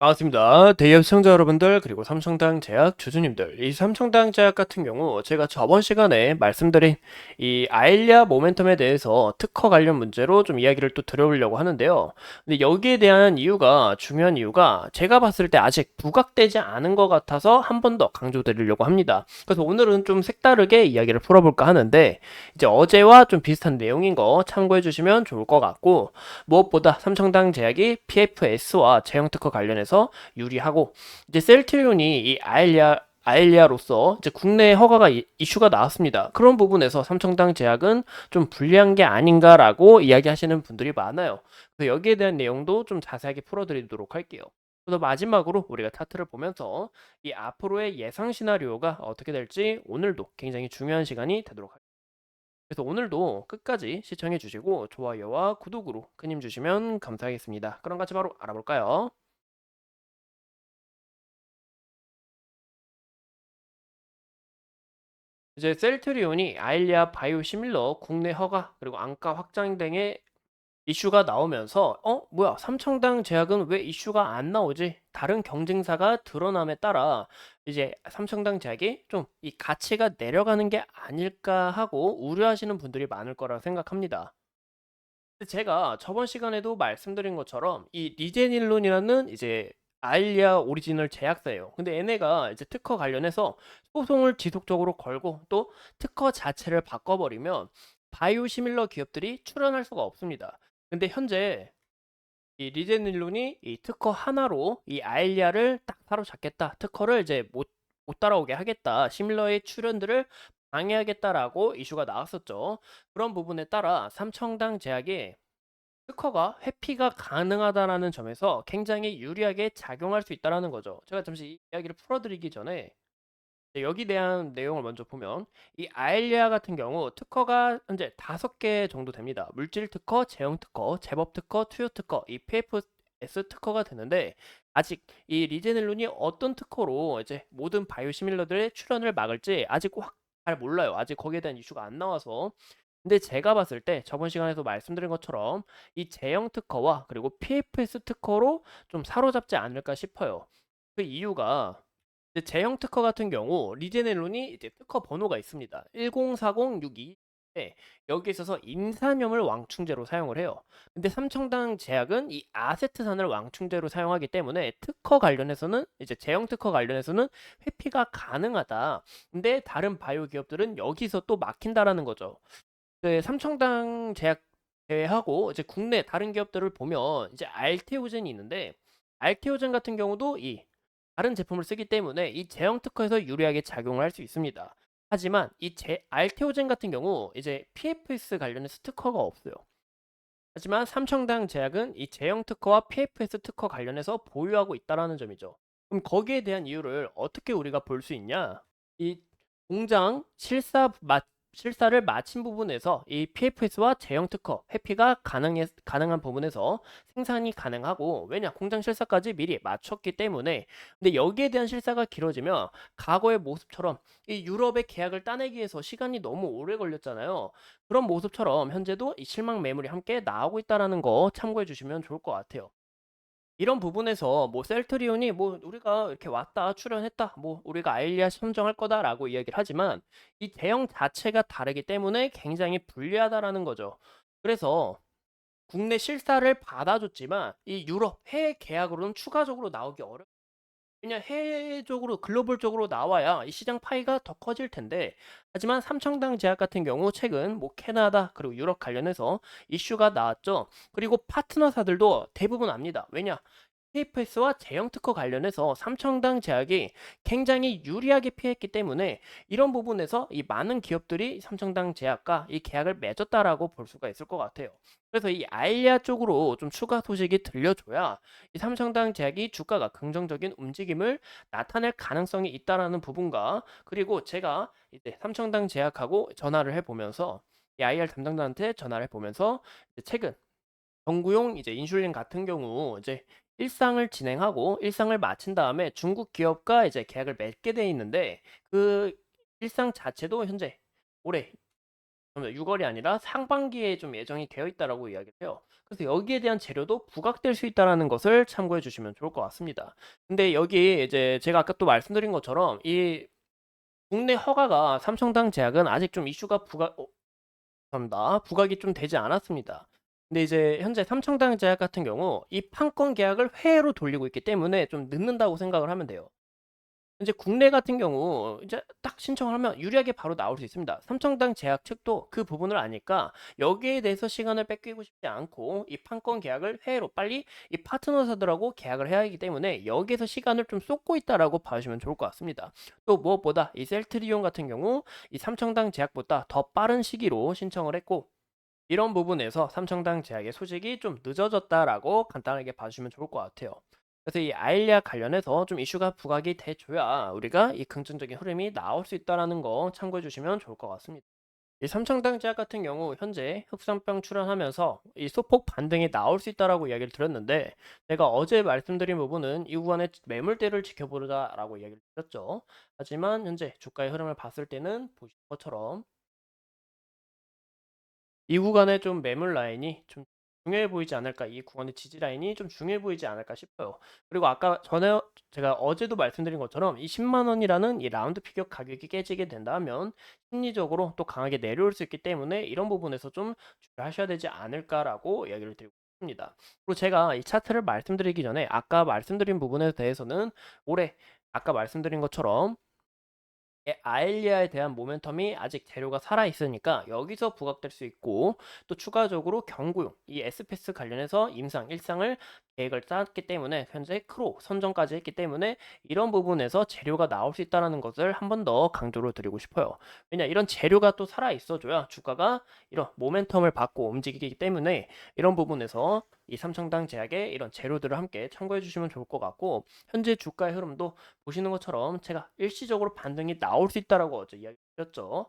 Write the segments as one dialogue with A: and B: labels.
A: 반갑습니다. 대기업 시청자 여러분들 그리고 삼성당 제약 주주님들 이 삼성당 제약 같은 경우 제가 저번 시간에 말씀드린 이 아일리아 모멘텀에 대해서 특허 관련 문제로 좀 이야기를 또 드려보려고 하는데요. 근데 여기에 대한 이유가 중요한 이유가 제가 봤을 때 아직 부각되지 않은 것 같아서 한 번 더 강조드리려고 합니다. 그래서 오늘은 좀 색다르게 이야기를 풀어볼까 하는데 이제 어제와 좀 비슷한 내용인 거 참고해 주시면 좋을 것 같고 무엇보다 삼성당 제약이 PFS와 제형 특허 관련해서 유리하고 이제 셀트리온이 이 아일리아로서 이제 국내 허가가 이슈가 나왔습니다. 그런 부분에서 삼성당 제약은 좀 불리한 게 아닌가라고 이야기하시는 분들이 많아요. 그래서 여기에 대한 내용도 좀 자세하게 풀어드리도록 할게요. 그래서 마지막으로 우리가 차트를 보면서 이 앞으로의 예상 시나리오가 어떻게 될지 오늘도 굉장히 중요한 시간이 되도록 하겠습니다. 그래서 오늘도 끝까지 시청해 주시고 좋아요와 구독으로 큰 힘 주시면 감사하겠습니다. 그럼 같이 바로 알아볼까요? 이제 셀트리온이 아일리아 바이오시밀러 국내 허가 그리고 안가 확장 등의 이슈가 나오면서 뭐야 삼청당 제약은 왜 이슈가 안 나오지? 다른 경쟁사가 드러남에 따라 이제 삼청당 제약이 좀 이 가치가 내려가는 게 아닐까 하고 우려하시는 분들이 많을 거라 생각합니다. 제가 저번 시간에도 말씀드린 것처럼 이 리제닐론이라는 이제 아일리아 오리지널 제약사예요. 근데 얘네가 이제 특허 관련해서 소송을 지속적으로 걸고 또 특허 자체를 바꿔버리면 바이오시밀러 기업들이 출연할 수가 없습니다. 근데 현재 이 리제닐론이 이 특허 하나로 이 아일리아를 딱 사로잡겠다. 특허를 이제 못 따라오게 하겠다. 시밀러의 출연들을 방해하겠다라고 이슈가 나왔었죠. 그런 부분에 따라 삼청당 제약이 특허가 회피가 가능하다라는 점에서 굉장히 유리하게 작용할 수 있다라는 거죠. 제가 잠시 이 이야기를 풀어드리기 전에 여기 대한 내용을 먼저 보면 이 아일리아 같은 경우 특허가 현재 5개 정도 됩니다. 물질 특허, 제형 특허, 제법 특허, 투여 특허, 이 PFS 특허가 되는데 아직 이 리제넬론이 어떤 특허로 이제 모든 바이오시밀러들의 출현을 막을지 아직 확 잘 몰라요. 아직 거기에 대한 이슈가 안 나와서 근데 제가 봤을 때 저번 시간에도 말씀드린 것처럼 이 제형 특허와 그리고 PFS 특허로 좀 사로잡지 않을까 싶어요. 그 이유가 이제 제형 특허 같은 경우 리제넬론이 이제 특허 번호가 있습니다. 104062. 여기에 있어서 인산염을 왕충제로 사용을 해요. 근데 삼청당 제약은 이 아세트산을 왕충제로 사용하기 때문에 특허 관련해서는 이제 제형 특허 관련해서는 회피가 가능하다. 근데 다른 바이오 기업들은 여기서 또 막힌다라는 거죠. 그 삼청당 제약 제외하고 이제 국내 다른 기업들을 보면 이제 알테오젠이 있는데 알테오젠 같은 경우도 이 다른 제품을 쓰기 때문에 이 제형 특허에서 유리하게 작용을 할 수 있습니다. 하지만 이 알테오젠 같은 경우 이제 PFS 관련해서 특허가 없어요. 하지만 삼청당 제약은 이 제형 특허와 PFS 특허 관련해서 보유하고 있다라는 점이죠. 그럼 거기에 대한 이유를 어떻게 우리가 볼 수 있냐? 이 공장 실사를 마친 부분에서 이 PFS와 제형 특허 회피가 가능한 부분에서 생산이 가능하고 왜냐 공장 실사까지 미리 마쳤기 때문에 근데 여기에 대한 실사가 길어지면 과거의 모습처럼 이 유럽의 계약을 따내기 위해서 시간이 너무 오래 걸렸잖아요. 그런 모습처럼 현재도 이 실망 매물이 함께 나오고 있다라는 거 참고해 주시면 좋을 것 같아요. 이런 부분에서 뭐 셀트리온이 뭐 우리가 이렇게 왔다 출연했다 뭐 우리가 아일리아 선정할 거다라고 이야기를 하지만 이 대형 자체가 다르기 때문에 굉장히 불리하다라는 거죠. 그래서 국내 실사를 받아줬지만 이 유럽 해외 계약으로는 추가적으로 나오기 어렵. 그냥 해외적으로 글로벌적으로 나와야 이 시장 파이가 더 커질 텐데 하지만 삼청당 제약 같은 경우 최근 뭐 캐나다 그리고 유럽 관련해서 이슈가 나왔죠. 그리고 파트너사들도 대부분 압니다. 왜냐? KFS와 제형 특허 관련해서 삼청당 제약이 굉장히 유리하게 피했기 때문에 이런 부분에서 이 많은 기업들이 삼청당 제약과 이 계약을 맺었다라고 볼 수가 있을 것 같아요. 그래서 이 아일리아 쪽으로 좀 추가 소식이 들려줘야 이 삼성당 제약이 주가가 긍정적인 움직임을 나타낼 가능성이 있다라는 부분과 그리고 제가 이제 삼성당 제약하고 전화를 해보면서 이 IR 담당자한테 전화를 해보면서 이제 최근 정구용 이제 인슐린 같은 경우 이제 일상을 진행하고 일상을 마친 다음에 중국 기업과 이제 계약을 맺게 돼 있는데 그 일상 자체도 현재 올해 6월이 아니라 상반기에 좀 예정이 되어 있다라고 이야기를 해요. 그래서 여기에 대한 재료도 부각될 수 있다라는 것을 참고해 주시면 좋을 것 같습니다. 근데 여기 이제 제가 아까 또 말씀드린 것처럼 이 국내 허가가 삼청당 제약은 아직 좀 이슈가 죄송합니다. 부각이 좀 되지 않았습니다. 근데 이제 현재 삼청당 제약 같은 경우 이 판권 계약을 해외로 돌리고 있기 때문에 좀 늦는다고 생각을 하면 돼요. 이제 국내 같은 경우 이제 딱 신청을 하면 유리하게 바로 나올 수 있습니다. 삼청당 제약 측도 그 부분을 아니까 여기에 대해서 시간을 뺏기고 싶지 않고 이 판권 계약을 해외로 빨리 이 파트너사들하고 계약을 해야 하기 때문에 여기에서 시간을 좀 쏟고 있다라고 봐주시면 좋을 것 같습니다. 또 무엇보다 이 셀트리온 같은 경우 이 삼청당 제약보다 더 빠른 시기로 신청을 했고 이런 부분에서 삼청당 제약의 소식이 좀 늦어졌다라고 간단하게 봐주시면 좋을 것 같아요. 그래서 이 아일리아 관련해서 좀 이슈가 부각이 돼줘야 우리가 이 긍정적인 흐름이 나올 수 있다라는 거 참고해 주시면 좋을 것 같습니다. 이 삼청당 제약 같은 경우 현재 흑산병 출현하면서 이 소폭 반등이 나올 수 있다라고 이야기를 드렸는데 제가 어제 말씀드린 부분은 이 구간의 매물대를 지켜보자라고 이야기를 드렸죠. 하지만 현재 주가의 흐름을 봤을 때는 보신 것처럼 이 구간에 좀 매물 라인이 좀 중요해 보이지 않을까, 이 구간의 지지 라인이 좀 중요해 보이지 않을까 싶어요. 그리고 아까 전에 제가 어제도 말씀드린 것처럼 이 10만 원이라는 이 라운드 피겨 가격이 깨지게 된다면 심리적으로 또 강하게 내려올 수 있기 때문에 이런 부분에서 좀 주의하셔야 되지 않을까라고 이야기를 드리고 싶습니다. 그리고 제가 이 차트를 말씀드리기 전에 아까 말씀드린 부분에 대해서는 올해 아까 말씀드린 것처럼 아일리아에 대한 모멘텀이 아직 재료가 살아 있으니까 여기서 부각될 수 있고 또 추가적으로 경고용 이 에스페스 관련해서 임상 1상을 계획을 짰기 때문에 현재 크로 선정까지 했기 때문에 이런 부분에서 재료가 나올 수 있다는 것을 한 번 더 강조를 드리고 싶어요. 왜냐 이런 재료가 또 살아 있어줘야 주가가 이런 모멘텀을 받고 움직이기 때문에 이런 부분에서 이 삼청당 제약의 이런 재료들을 함께 참고해 주시면 좋을 것 같고 현재 주가의 흐름도 보시는 것처럼 제가 일시적으로 반등이 나올 수 있다라고 어제 이야기했죠.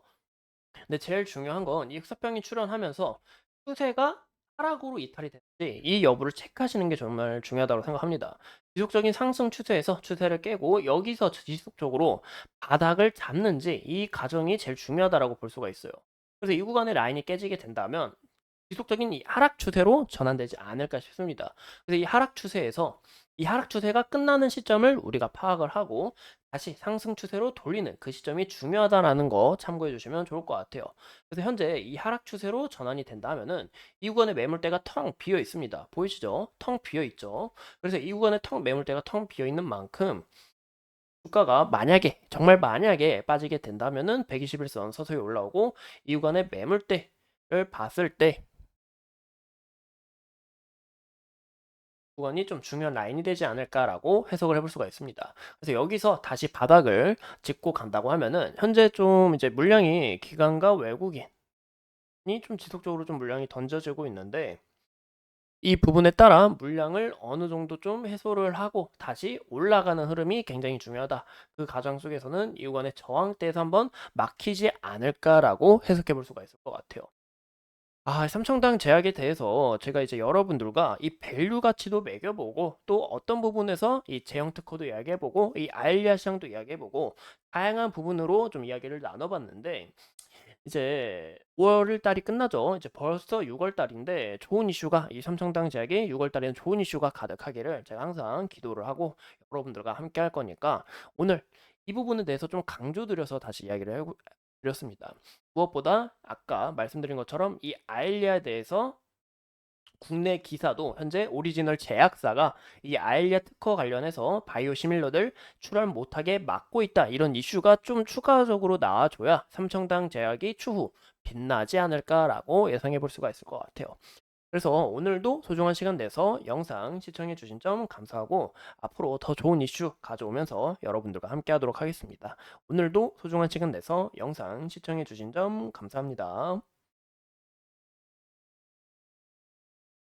A: 근데 제일 중요한 건 이 흑사병이 출현하면서 추세가 하락으로 이탈이 됐는지 이 여부를 체크하시는 게 정말 중요하다고 생각합니다. 지속적인 상승 추세에서 추세를 깨고 여기서 지속적으로 바닥을 잡는지 이 과정이 제일 중요하다라고 볼 수가 있어요. 그래서 이 구간의 라인이 깨지게 된다면 지속적인 이 하락 추세로 전환되지 않을까 싶습니다. 그래서 이 하락 추세에서 이 하락 추세가 끝나는 시점을 우리가 파악을 하고 다시 상승 추세로 돌리는 그 시점이 중요하다라는 거 참고해 주시면 좋을 것 같아요. 그래서 현재 이 하락 추세로 전환이 된다면은 이 구간의 매물대가 텅 비어 있습니다. 보이시죠? 텅 비어 있죠. 그래서 이 구간의 매물대가 텅 비어 있는 만큼 주가가 만약에 정말 만약에 빠지게 된다면은 121선 서서히 올라오고 이 구간의 매물대를 봤을 때 구간이 좀 중요한 라인이 되지 않을까라고 해석을 해볼 수가 있습니다. 그래서 여기서 다시 바닥을 짚고 간다고 하면은 현재 좀 이제 물량이 기관과 외국인이 좀 지속적으로 좀 물량이 던져지고 있는데 이 부분에 따라 물량을 어느 정도 좀 해소를 하고 다시 올라가는 흐름이 굉장히 중요하다. 그 과정 속에서는 이 구간의 저항대에서 한번 막히지 않을까라고 해석해 볼 수가 있을 것 같아요. 삼청당 제약에 대해서 제가 이제 여러분들과 이 밸류 가치도 매겨보고 또 어떤 부분에서 이 제형 특허도 이야기해보고 이 아일리아 시장도 이야기해보고 다양한 부분으로 좀 이야기를 나눠봤는데 이제 5월 달이 끝나죠. 이제 벌써 6월 달인데 좋은 이슈가 이 삼청당 제약이 6월 달에는 좋은 이슈가 가득하기를 제가 항상 기도를 하고 여러분들과 함께 할 거니까 오늘 이 부분에 대해서 좀 강조드려서 다시 이야기를 드렸습니다. 무엇보다 아까 말씀드린 것처럼 이 아일리아에 대해서 국내 기사도 현재 오리지널 제약사가 이 아일리아 특허 관련해서 바이오 시밀러들 출원 못하게 막고 있다 이런 이슈가 좀 추가적으로 나와줘야 삼청당 제약이 추후 빛나지 않을까라고 예상해 볼 수가 있을 것 같아요. 그래서 오늘도 소중한 시간 내서 영상 시청해 주신 점 감사하고 앞으로 더 좋은 이슈 가져오면서 여러분들과 함께 하도록 하겠습니다. 오늘도 소중한 시간 내서 영상 시청해 주신 점 감사합니다.